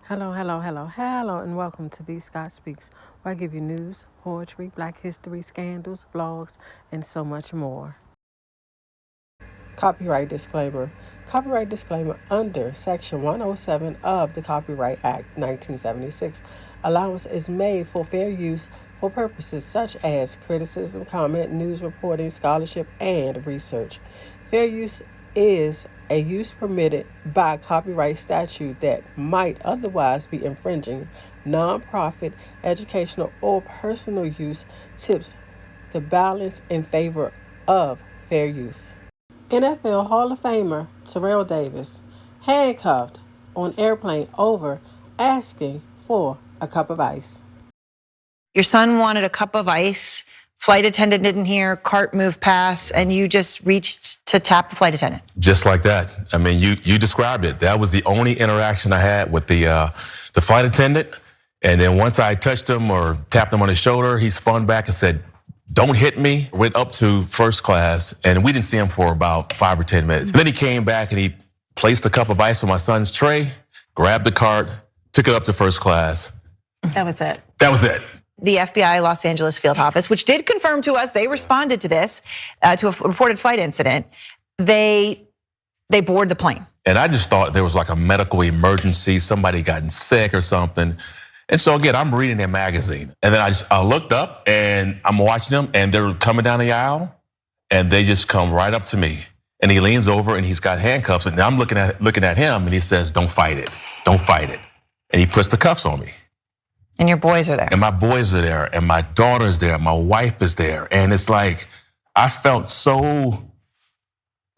Hello, and welcome to B. Scott Speaks, where I give you news, poetry, black history, scandals, blogs, and so much more. Copyright disclaimer. Copyright disclaimer under Section 107 of the Copyright Act 1976. Allowance is made for fair use for purposes such as criticism, comment, news reporting, scholarship, and research. Fair use is a use permitted by copyright statute that might otherwise be infringing. Non-profit, educational, or personal use tips the balance in favor of fair use. NFL Hall of Famer Terrell Davis handcuffed on airplane over asking for a cup of ice. Your son wanted a cup of ice. Flight attendant didn't hear, cart moved past, and you just reached to tap the flight attendant. Just like that. I mean, you described it. That was the only interaction I had with the flight attendant. And then once I touched him or tapped him on his shoulder, he spun back and said, "Don't hit me." Went up to first class, and we didn't see him for about 5 or 10 minutes. Then he came back and he placed a cup of ice on my son's tray, grabbed the cart, took it up to first class. That was it. That was it. The FBI Los Angeles field office, which did confirm to us, they responded to this, to a reported flight incident. They boarded the plane. And I just thought there was like a medical emergency, somebody gotten sick or something. And so again, I'm reading their magazine. And then I looked up and I'm watching them and they're coming down the aisle and they just come right up to me. And he leans over and he's got handcuffs. And I'm looking at him and he says, "Don't fight it. Don't fight it." And he puts the cuffs on me. And your boys are there. And my boys are there, and my daughter's there, my wife is there. And it's like, I felt so,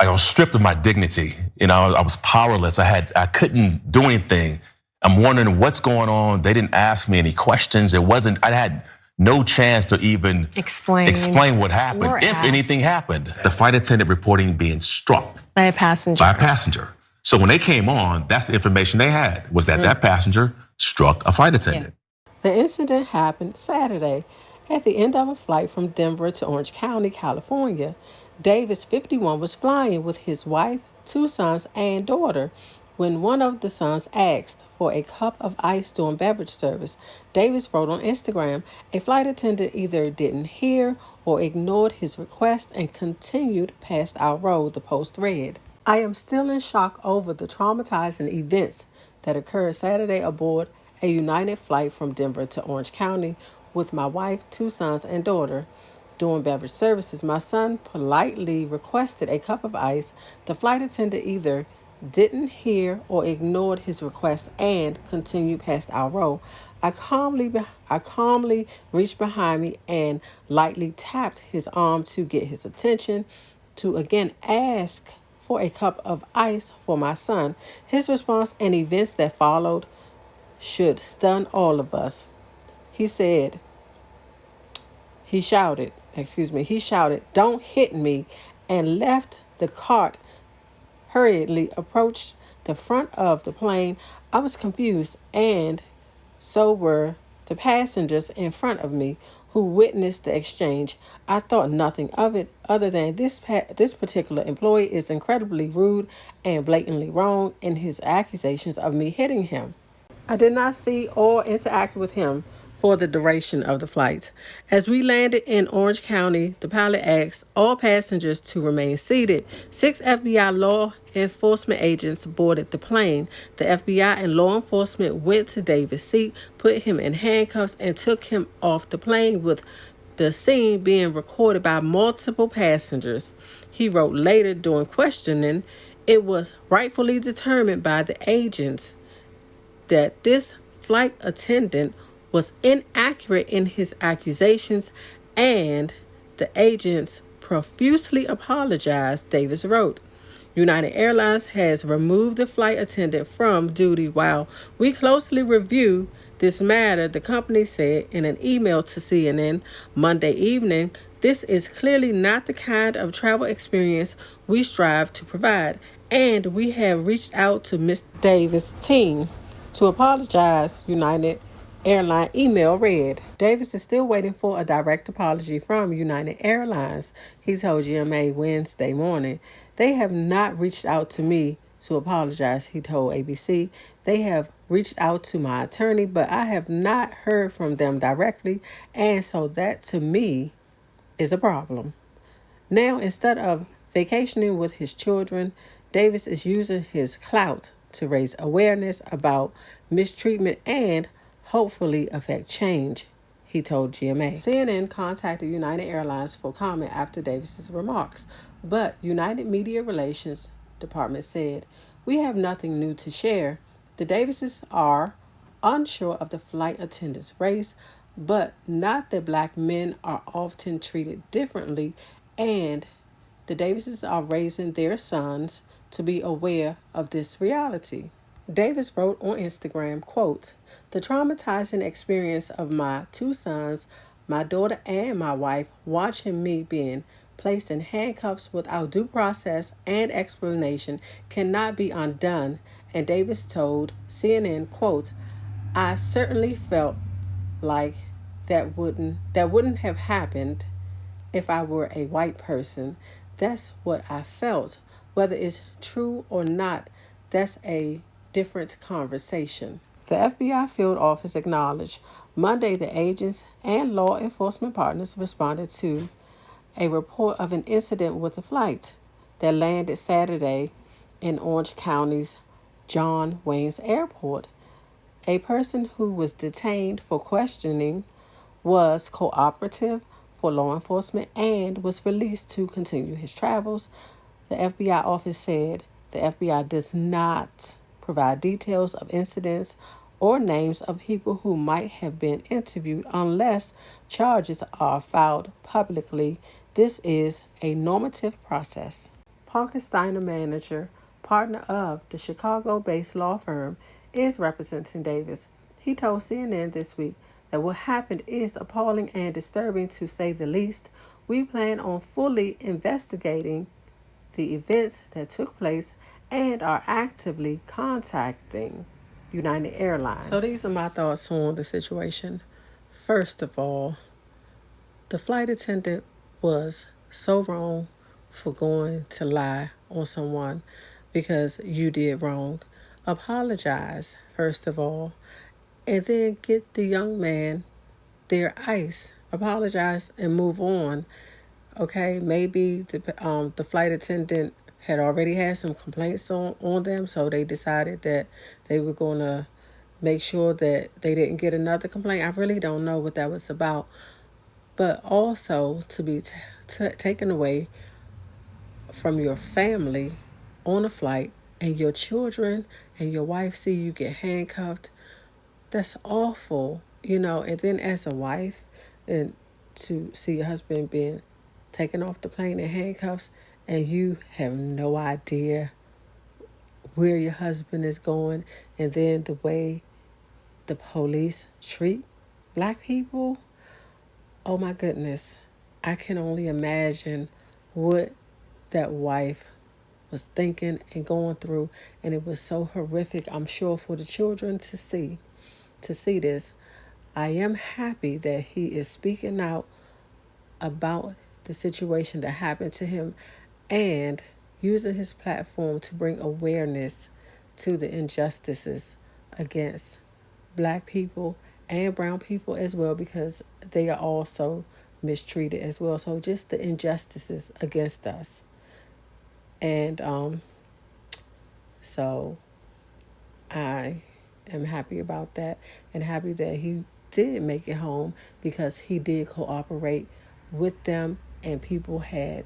like I was stripped of my dignity. You know, I was powerless. I couldn't do anything. I'm wondering what's going on. They didn't ask me any questions. I had no chance to even explain what happened, if anything happened. The flight attendant reporting being struck. By a passenger. So when they came on, that's the information they had, was that that passenger struck a flight attendant. The incident happened Saturday at the end of a flight from Denver to Orange County, California. Davis, 51, was flying with his wife, 2 sons, and daughter when one of the sons asked for a cup of ice during beverage service. Davis wrote on Instagram, "A flight attendant either didn't hear or ignored his request and continued past our road," the post read. "I am still in shock over the traumatizing events that occurred Saturday aboard a United flight from Denver to Orange County with my wife, 2 sons, and daughter. During beverage services, my son politely requested a cup of ice. The flight attendant either didn't hear or ignored his request and continued past our row. I calmly reached behind me and lightly tapped his arm to get his attention, to again ask for a cup of ice for my son. His response and events that followed should stun all of us." He shouted, "Don't hit me," and left the cart, hurriedly approached the front of the plane. I was confused, and so were the passengers in front of me who witnessed the exchange. I thought nothing of it other than this particular employee is incredibly rude and blatantly wrong in his accusations of me hitting him. I did not see or interact with him for the duration of the flight. As we landed in Orange County, the pilot asked all passengers to remain seated. 6 FBI law enforcement agents boarded the plane. The FBI and law enforcement went to Davis' seat, put him in handcuffs, and took him off the plane, with the scene being recorded by multiple passengers. He wrote later during questioning, "It was rightfully determined by the agents that this flight attendant was inaccurate in his accusations, and the agents profusely apologized," Davis wrote. United Airlines has removed the flight attendant from duty while we closely review this matter, the company said in an email to CNN Monday evening. "This is clearly not the kind of travel experience we strive to provide, and we have reached out to Ms. Davis' team to apologize," United Airlines email read. Davis is still waiting for a direct apology from United Airlines, he told GMA Wednesday morning. "They have not reached out to me to apologize, he told ABC. They have reached out to my attorney, but I have not heard from them directly, and so that to me is a problem. Now, instead of vacationing with his children, Davis is using his clout to raise awareness about mistreatment and hopefully affect change, he told GMA. CNN contacted United Airlines for comment after Davis's remarks, but United Media Relations Department said, "We have nothing new to share. The Davises are unsure of the flight attendant's race, but not that black men are often treated differently, and the Davises are raising their sons to be aware of this reality." Davis wrote on Instagram, quote, "The traumatizing experience of my two sons, my daughter and my wife, watching me being placed in handcuffs without due process and explanation cannot be undone." And Davis told CNN, quote, "I certainly felt like that wouldn't have happened if I were a white person. That's what I felt. Whether it's true or not, that's a different conversation." The FBI field office acknowledged Monday the agents and law enforcement partners responded to a report of an incident with a flight that landed Saturday in Orange County's John Waynes Airport. A person who was detained for questioning was cooperative for law enforcement and was released to continue his travels. The FBI office said the FBI does not provide details of incidents or names of people who might have been interviewed unless charges are filed publicly. This is a normative process. Parker Steiner, manager, partner of the Chicago-based law firm, is representing Davis. He told CNN this week that what happened is appalling and disturbing to say the least. We plan on fully investigating the events that took place and are actively contacting United Airlines. So these are my thoughts on the situation. First of all, the flight attendant was so wrong for going to lie on someone because you did wrong. Apologize, first of all, and then get the young man their ice. Apologize and move on. Okay, maybe the flight attendant had already had some complaints on them, so they decided that they were going to make sure that they didn't get another complaint. I really don't know what that was about. But also to be taken away from your family on a flight and your children and your wife see you get handcuffed, that's awful, and then as a wife, and to see your husband being taken off the plane in handcuffs and you have no idea where your husband is going, and then the way the police treat black people, oh my goodness, I can only imagine what that wife was thinking and going through, and it was so horrific, I'm sure, for the children to see this. I am happy that he is speaking out about the situation that happened to him and using his platform to bring awareness to the injustices against black people and brown people as well, because they are also mistreated as well. So just the injustices against us. And so I am happy about that, and happy that he did make it home because he did cooperate with them, and people had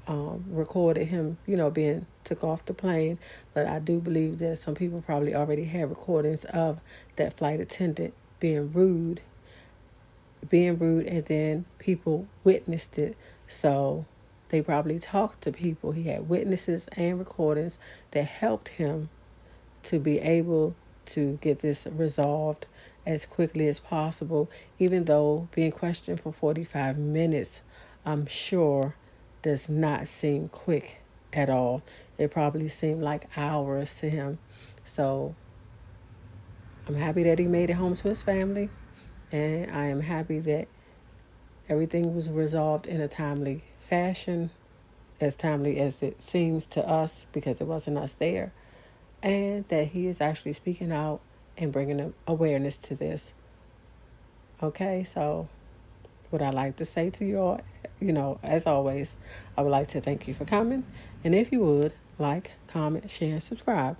recorded him, being took off the plane. But I do believe that some people probably already had recordings of that flight attendant being rude, and then people witnessed it. So they probably talked to people. He had witnesses and recordings that helped him to be able to get this resolved as quickly as possible, even though being questioned for 45 minutes, I'm sure, does not seem quick at all. It probably seemed like hours to him. So I'm happy that he made it home to his family, and I am happy that everything was resolved in a timely fashion, as timely as it seems to us because it wasn't us there. and that he is actually speaking out and bringing awareness to this. Okay, so what I like to say to you all, as always, I would like to thank you for coming. And if you would, like, comment, share, and subscribe.